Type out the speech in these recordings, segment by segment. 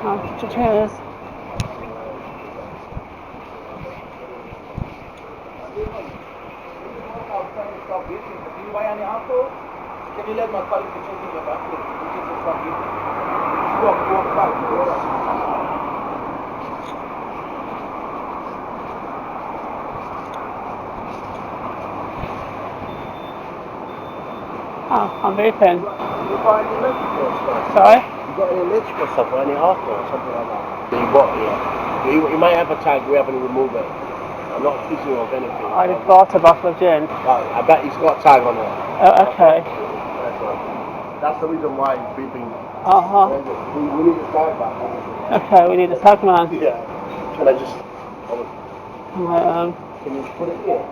Oh, cheers. Do you buy any alcohol? Can you let my colleague check in your back? Because it's from you. Walk back. Oh, I'm vaping. You got any electrical stuff? Sorry? You got any electrical stuff or any alcohol or something like that? That you bought here? You might have a tag, we haven't removed it. I'm not accusing you of anything. I just bought a bottle of gin. I bet he's got a tag on it. Oh, okay. That's the reason why he's beeping. Uh-huh. We need a tag back. Okay, we need a tag man. Yeah. Can I just... Can you put it here?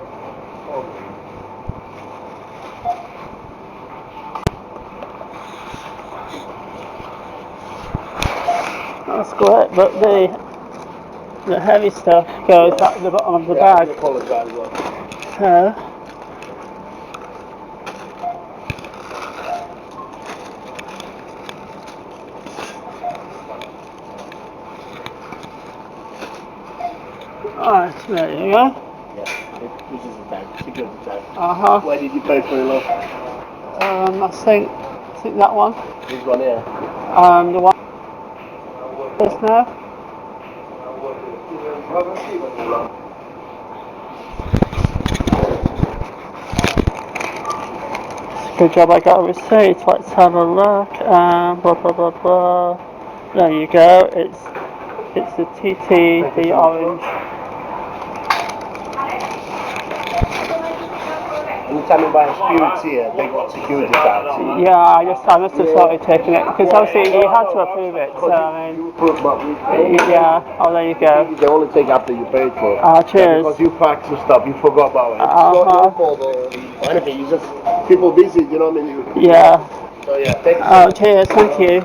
That's great, but the heavy stuff goes at the bottom of the bag. I apologise. So, alright, there you go. Yeah, this is the tag, security tag. Uh-huh. Where did you pay for it, love? I think that one. This one here. The one just now. Good job I got a receipt. Let's have a look. Blah blah blah blah. There you go. It's the TT, the orange. Anytime you buy a spirits here, they got security tags. Yeah, I must have started taking it because obviously he had to approve it. So I mean, yeah. Oh, there you go. They only take after you paid for it. Cheers. Because you packed some stuff, you forgot about it. It's not your fault or anything. You just people busy, you know what I mean? Yeah. So yeah, thank you. Cheers. Thank you.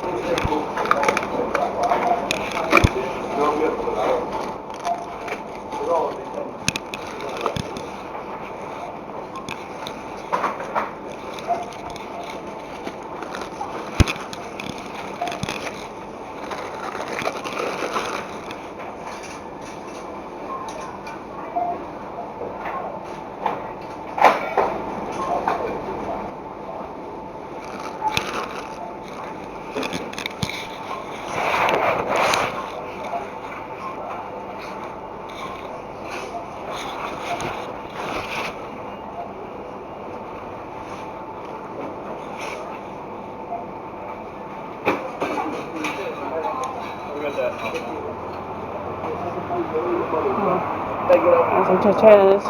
Cheers.